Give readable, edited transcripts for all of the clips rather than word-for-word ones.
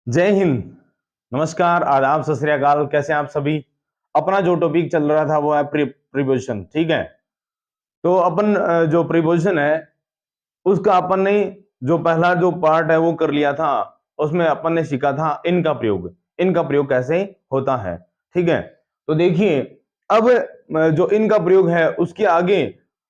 जय हिंद। नमस्कार, आदाब, सत श्री अकाल। कैसे हैं आप सभी। अपना जो टॉपिक चल रहा था वो है प्रीपोजिशन। ठीक है, तो अपन जो प्रीपोजिशन है उसका अपन ने जो पहला जो पार्ट है वो कर लिया था। उसमें अपन ने सीखा था इनका प्रयोग। इनका प्रयोग कैसे होता है। ठीक है, तो देखिए अब जो इनका प्रयोग है उसके आगे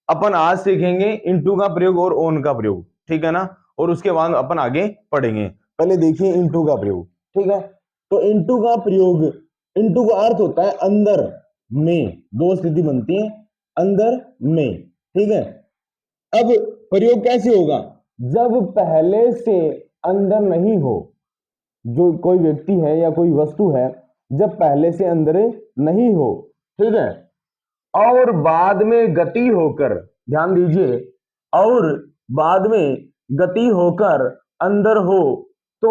अपन आज सीखेंगे इनटू का प्रयोग और ओन का प्रयोग। ठीक है ना, और उसके बाद अपन आगे पढ़ेंगे। पहले देखिए इनटू का प्रयोग। ठीक है, तो इनटू का प्रयोग, इनटू का अर्थ होता है अंदर में। दो स्थिति बनती है, अंदर में। ठीक है, अब प्रयोग कैसे होगा, जब पहले से अंदर नहीं हो। जो कोई व्यक्ति है या कोई वस्तु है, जब पहले से अंदर नहीं हो, ठीक है, और बाद में गति होकर, ध्यान दीजिए, और बाद में गति होकर अंदर हो तो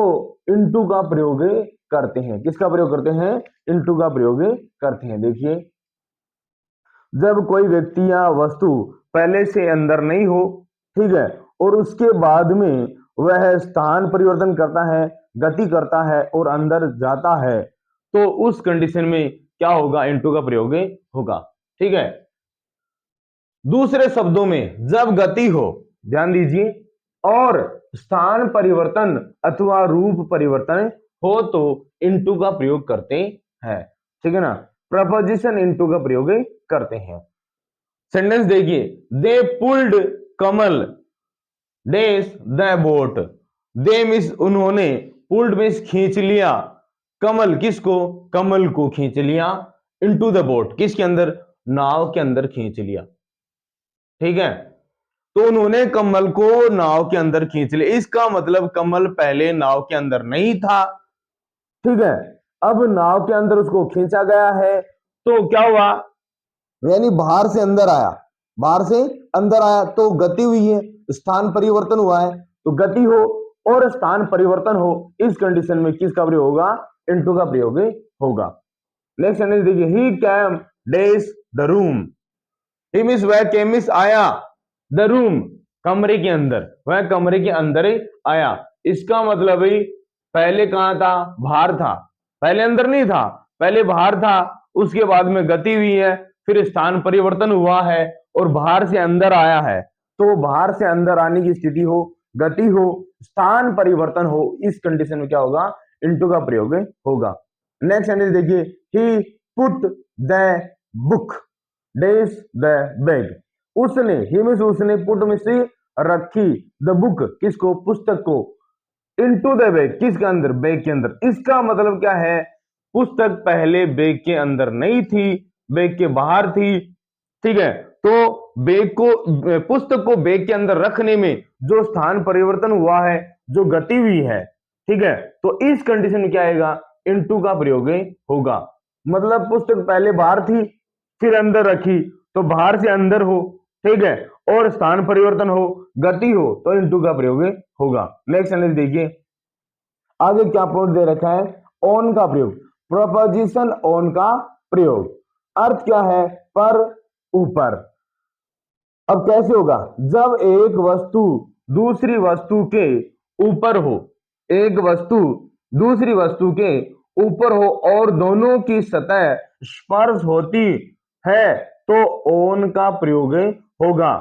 इनटू का प्रयोग करते हैं। किसका प्रयोग करते हैं, इनटू का प्रयोग करते हैं। देखिए, जब कोई व्यक्ति या वस्तु पहले से अंदर नहीं हो, ठीक है, और उसके बाद में वह स्थान परिवर्तन करता है, गति करता है और अंदर जाता है, तो उस कंडीशन में क्या होगा, इनटू का प्रयोग होगा। ठीक है, दूसरे शब्दों में जब गति हो, ध्यान दीजिए, और स्थान परिवर्तन अथवा रूप परिवर्तन हो तो इनटू का प्रयोग करते हैं। ठीक है ना, प्रपोजिशन इनटू का प्रयोग करते हैं। सेंटेंस देखिए, दे pulled Kamal dash the boat. They miss उन्होंने, पुल्ड मिस खींच लिया, कमल किसको, कमल को खींच लिया, इनटू द बोट किसके अंदर, नाव के अंदर खींच लिया। ठीक है, तो उन्होंने कमल को नाव के अंदर खींच लिया। इसका मतलब कमल पहले नाव के अंदर नहीं था। ठीक है, अब नाव के अंदर उसको खींचा गया है, तो क्या हुआ, यानी बाहर से अंदर आया, बाहर से अंदर आया तो गति हुई है, स्थान परिवर्तन हुआ है। तो गति हो और स्थान परिवर्तन हो, इस कंडीशन में किसका प्रयोग होगा, इनटू का प्रयोग होगा। नेक्स्ट सेंटेंस देखिए, ही cam dash the room. He means वह केमिस आया, द रूम कमरे के अंदर, वह कमरे के अंदर आया। इसका मतलब ही पहले कहां था, बाहर था, पहले अंदर नहीं था, पहले बाहर था, उसके बाद में गति हुई है, फिर स्थान परिवर्तन हुआ है और बाहर से अंदर आया है। तो बाहर से अंदर आने की स्थिति हो, गति हो, स्थान परिवर्तन हो, इस कंडीशन में क्या होगा, इनटू का प्रयोग होगा। नेक्स्ट सेंटेंस देखिए, he put the book dash the bag. उसने, ही मींस उसने, पुट में से रखी, द बुक किसको, पुस्तक को, इनटू द बैग किसके अंदर, बैग के अंदर। इसका मतलब क्या है, पुस्तक पहले बैग के अंदर नहीं थी, बैग के बाहर थी। ठीक है, तो बैग को, पुस्तक को बैग के अंदर रखने में जो स्थान परिवर्तन हुआ है, जो गति हुई है, ठीक है, तो इस कंडीशन में क्या आएगा, इनटू का प्रयोग होगा। मतलब पुस्तक पहले बाहर थी, फिर अंदर रखी, तो बाहर से अंदर हो, ठीक है, और स्थान परिवर्तन हो, गति हो, तो इनटू का प्रयोग होगा। नेक्स्ट सेंटेंस देखिए, आगे क्या पॉइंट दे रखा है, ऑन का प्रयोग, प्रपोजिशन ऑन का प्रयोग, अर्थ क्या है, पर, ऊपर। अब कैसे होगा, जब एक वस्तु दूसरी वस्तु के ऊपर हो, एक वस्तु दूसरी वस्तु के ऊपर हो और दोनों की सतह स्पर्श होती है तो ऑन का प्रयोग होगा।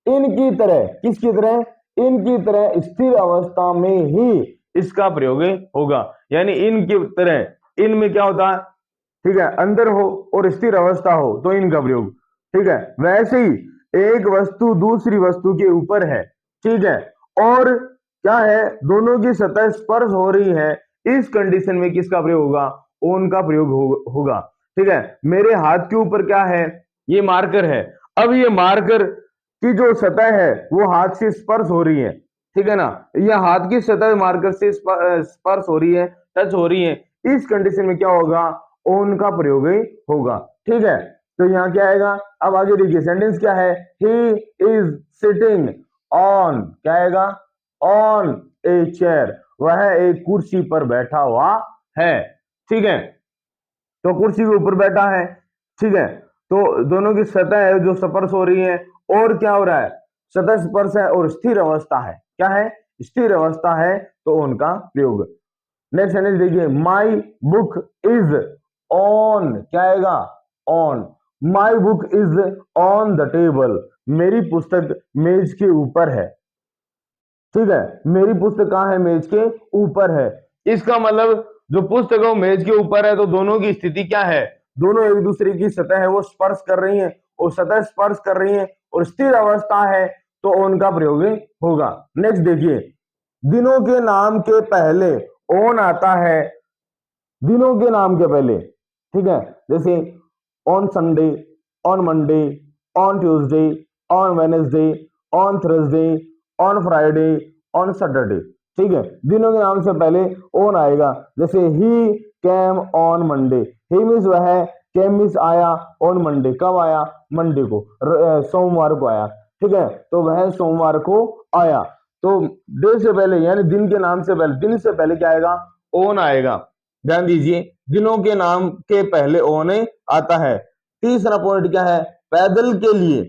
इनकी तरह, किसकी तरह, इनकी तरह स्थिर अवस्था में ही इसका प्रयोग होगा। यानी इनकी तरह, इनमें क्या होता है, ठीक है, अंदर हो और स्थिर अवस्था हो तो इनका प्रयोग। ठीक है, वैसे ही एक वस्तु दूसरी वस्तु के ऊपर है, ठीक है, और क्या है, दोनों की सतह स्पर्श हो रही है, इस कंडीशन में किसका प्रयोग होगा, ऑन का प्रयोग होगा। ठीक है, मेरे हाथ के ऊपर क्या है, ये मार्कर है। अब ये मार्कर की जो सतह है वो हाथ से स्पर्श हो रही है, ठीक है ना, यह हाथ की सतह मार्कर से स्पर्श हो रही है, टच हो रही है, इस कंडीशन में क्या होगा, ऑन का प्रयोग होगा। ठीक है, तो यहाँ क्या आएगा, अब आगे देखिए, सेंटेंस क्या है, ही इज सिटिंग ऑन, क्या आएगा, ऑन ए चेयर, वह एक कुर्सी पर बैठा हुआ है। ठीक है, तो कुर्सी के ऊपर बैठा है, ठीक है, तो दोनों की सतह है जो स्पर्श हो रही है, और क्या हो रहा है, सतह स्पर्श है और स्थिर अवस्था है, क्या है, स्थिर अवस्था है, तो उनका प्रयोग। नेक्स्ट सेंटेंस देखिए, माई बुक इज ऑन, क्या आएगा, on. My book is on the table, मेरी पुस्तक मेज के ऊपर है। ठीक है, मेरी पुस्तक कहां है, मेज के ऊपर है। इसका मतलब जो पुस्तक है वो मेज के ऊपर है, तो दोनों की स्थिति क्या है, दोनों एक दूसरे की सतह है वो स्पर्श कर रही है, और सतह स्पर्श कर रही है और स्थिर अवस्था है, तो ऑन का प्रयोग होगा। नेक्स्ट देखिए, दिनों के नाम के पहले ऑन आता है, दिनों के नाम के पहले, ठीक है, जैसे on Sunday, on Monday, on Tuesday, on Wednesday, on Thursday, on Friday, on Saturday. ठीक है, दिनों के नाम से पहले ऑन आएगा, जैसे ही cam on Monday, he means वह, कैम मीन्स आया, ऑन मंडे कब आया, मंडे को, सोमवार को आया। ठीक है, तो वह सोमवार को आया, तो डे से पहले यानी दिन के नाम से पहले, दिन से पहले क्या आएगा, ऑन आएगा। ध्यान दीजिए, दिनों के नाम के पहले ऑन आता है। तीसरा पॉइंट क्या है, पैदल के लिए,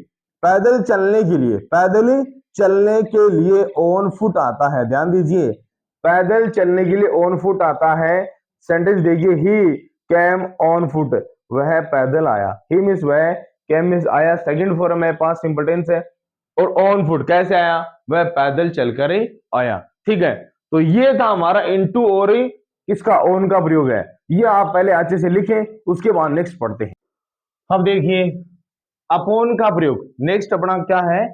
पैदल चलने के लिए, पैदल चलने के लिए ऑन फुट आता है। ध्यान दीजिए, पैदल चलने के लिए ऑन फुट आता है। सेंटेंस देखिए, ही कैम ऑन फुट, वह पैदल आया, ही मीन्स वह, कैम मीन्स आया, सेकंड फॉर्म है, पास्ट सिंपल टेंस है, और ऑन फुट कैसे आया, वह पैदल चलकर आया। ठीक है, तो ये था हमारा इनटू और किसका, ऑन का प्रयोग है। ये आप पहले अच्छे से लिखें, उसके बाद नेक्स्ट पढ़ते हैं। अब देखिए अपॉन का प्रयोग, नेक्स्ट अपना क्या है,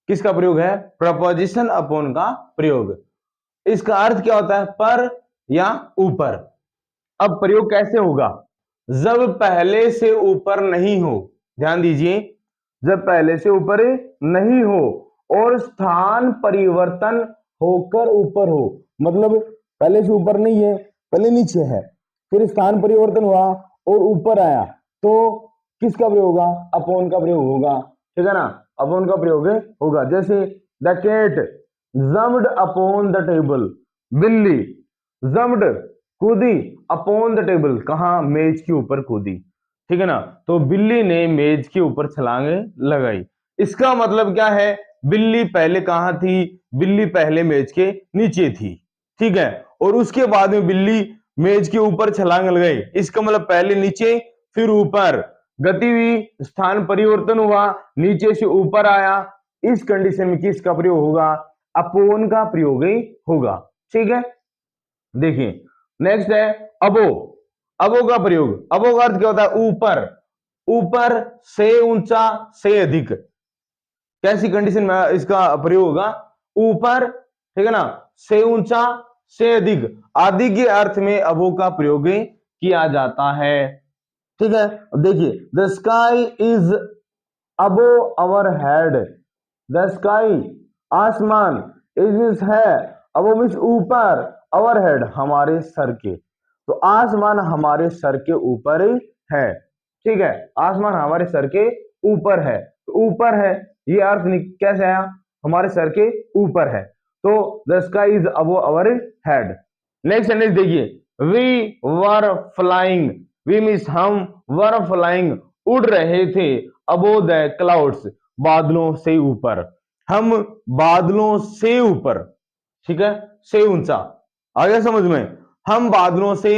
किसका प्रयोग है, प्रपोजिशन अपॉन का प्रयोग। इसका अर्थ क्या होता है, पर या ऊपर। अब प्रयोग कैसे होगा, जब पहले से ऊपर नहीं हो, ध्यान दीजिए, जब पहले से ऊपर नहीं हो और स्थान परिवर्तन होकर ऊपर हो, मतलब पहले से ऊपर नहीं है, पहले नीचे है, फिर स्थान परिवर्तन हुआ और ऊपर आया, तो किसका प्रयोग होगा, अपॉन का प्रयोग होगा। ठीक है ना, अपॉन का प्रयोग होगा। जैसे the cat jumped upon the table, बिल्ली जम्प्ड कूदी अपॉन द टेबल, कहां, मेज के ऊपर कूदी। ठीक है ना, तो बिल्ली ने मेज के ऊपर छलांग लगाई। इसका मतलब क्या है, बिल्ली पहले कहां थी, बिल्ली पहले मेज के नीचे थी। ठीक है, और उसके बाद में बिल्ली मेज के ऊपर छलांग लगाई, इसका मतलब पहले नीचे फिर ऊपर, गति हुई, स्थान परिवर्तन हुआ, नीचे से ऊपर आया। इस कंडीशन में किसका प्रयोग होगा, अपॉन का प्रयोग होगा। ठीक है, देखिए नेक्स्ट है अबो, अबो का प्रयोग, अबो का अर्थ क्या होता है, ऊपर, ऊपर से ऊंचा से अधिक। कैसी कंडीशन में इसका प्रयोग होगा, ऊपर, ठीक है ना, से ऊंचा से अधिक, आदि के अर्थ में अबो का प्रयोग किया जाता है। ठीक है, अब देखिए, the sky is above our head, the sky आसमान, इज मीन्स है, अबो मीन्स ऊपर, अवर हेड हमारे सर के, तो आसमान हमारे सर के ऊपर है। ठीक है, आसमान हमारे सर के ऊपर है, तो ऊपर है, ये अर्थ कैसे आया, हमारे सर के ऊपर है, तो the sky is above our head. Next sentence देखिए, we were flying, we means हम, वर फ्लाइंग उड़ रहे थे, अबो द क्लाउड्स बादलों से ऊपर, हम बादलों से ऊपर। ठीक है, से ऊंचा, आ गया समझ में, हम बादलों से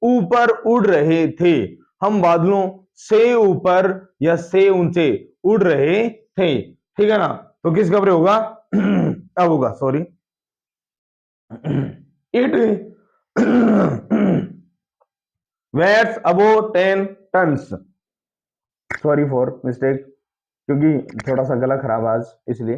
ऊपर उड़ रहे थे, हम बादलों से ऊपर या से ऊंचे उड़ रहे थे। ठीक है ना, तो किसका प्रयोग होगा, अब होगा, sorry, it weighs about 10 tons, sorry for mistake, क्योंकि थोड़ा सा गला खराब आज इसलिए।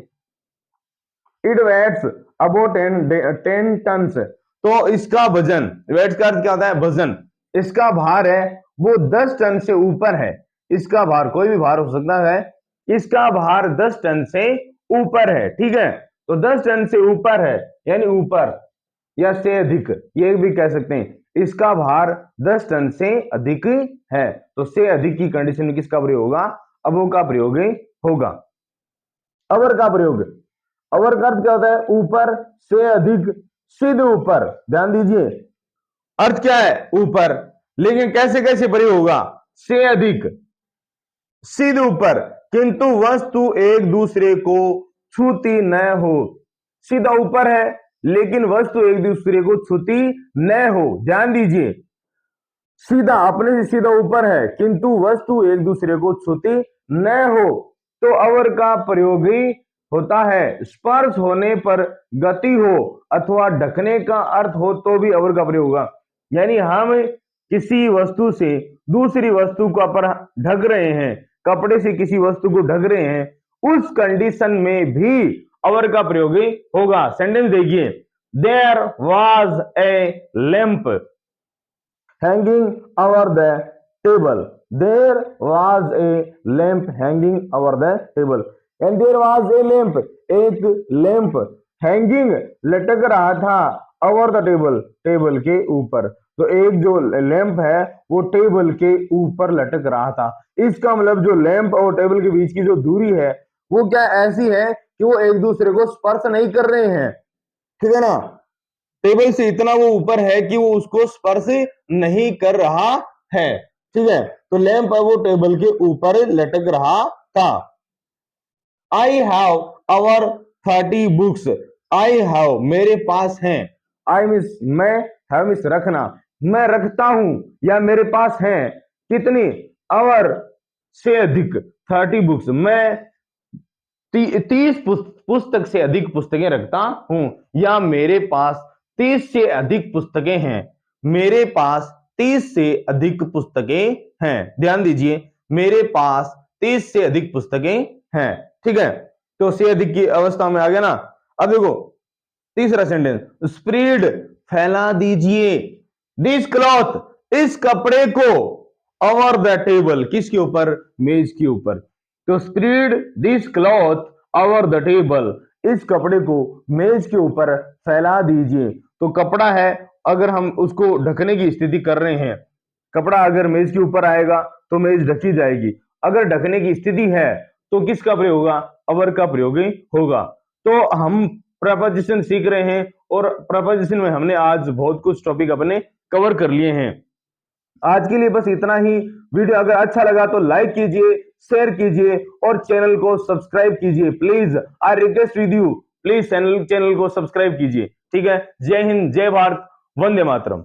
इट वेट्स अबाउट 10 टन्स, तो इसका वजन, वेट्स का अर्थ क्या होता है, वजन, इसका भार है वो 10 टन से ऊपर है, इसका भार कोई भी भार हो सकता है, इसका भार 10 टन से ऊपर है। ठीक है, तो 10 टन से ऊपर है यानी ऊपर या से अधिक, ये भी कह सकते हैं, इसका भार 10 टन से अधिक है, तो से अधिक की कंडीशन में किसका प्रयोग होगा, अबो का प्रयोग होगा। अवर का प्रयोग, अवर का अर्थ क्या होता है, ऊपर से अधिक, सीधे ऊपर, ध्यान दीजिए, अर्थ क्या है, ऊपर, लेकिन कैसे कैसे प्रयोग होगा, से अधिक, सीधे ऊपर, किंतु वस्तु एक दूसरे को छूती न हो, सीधा ऊपर है लेकिन वस्तु एक दूसरे को छूती न हो। ध्यान दीजिए, सीधा अपने से सीधा ऊपर है किंतु वस्तु एक दूसरे को छूती न हो तो अवर का प्रयोग ही होता है। स्पर्श होने पर गति हो अथवा ढकने का अर्थ हो तो भी अवर का प्रयोग होगा। यानी हम किसी वस्तु से दूसरी वस्तु को पर ढक रहे हैं, कपड़े से किसी वस्तु को ढक रहे हैं, उस कंडीशन में भी अवर का प्रयोग ही होगा। सेंटेंस देखिए, there was a lamp hanging over the table. There was a lamp hanging over the table. And there was a lamp, एक लैंप हैंगिंग लटक रहा था over the table, टेबल के ऊपर। तो एक जो लैंप है वो टेबल के ऊपर लटक रहा था। इसका मतलब जो लैंप और टेबल के बीच की जो दूरी है वो क्या ऐसी है कि वो एक दूसरे को स्पर्श नहीं कर रहे हैं, ठीक है ना। टेबल से इतना वो ऊपर है कि वो उसको स्पर्श नहीं कर रहा है, ठीक है। तो लैंप है वो टेबल के ऊपर लटक रहा था। I have our 30 books. I have मेरे पास हैं, आई मीन्स मैं, हैव मीन्स रखना, मैं रखता हूं या मेरे पास हैं कितनी, अवर से अधिक 30 बुक्स, मैं 30 पुस्तक से अधिक पुस्तकें रखता हूं या मेरे पास 30 से अधिक पुस्तकें हैं। मेरे पास 30 से अधिक पुस्तकें हैं। ध्यान दीजिए, मेरे पास 30 से अधिक पुस्तकें हैं, ठीक है। तो से अधिक की अवस्था में आ गया ना। अब देखो तीसरा सेंटेंस, स्प्रेड फैला दीजिए, दिस क्लॉथ इस कपड़े को, ओवर द टेबल किसके ऊपर, मेज के ऊपर। तो spread this cloth over the table, इस कपड़े को मेज के ऊपर फैला दीजिए। तो कपड़ा है, अगर हम उसको ढकने की स्थिति कर रहे हैं, कपड़ा अगर मेज के ऊपर आएगा तो मेज ढकी जाएगी। अगर ढकने की स्थिति है तो किसका प्रयोग होगा, अवर का प्रयोग ही होगा। तो हम प्रपोजिशन सीख रहे हैं और प्रपोजिशन में हमने आज बहुत कुछ टॉपिक अपने कवर कर लिए हैं। आज के लिए बस इतना ही। वीडियो अगर अच्छा लगा तो लाइक कीजिए, शेयर कीजिए और चैनल को सब्सक्राइब कीजिए। Please I request with you, please channel को सब्सक्राइब कीजिए, ठीक है। जय हिंद, जय भारत, वंदे मातरम।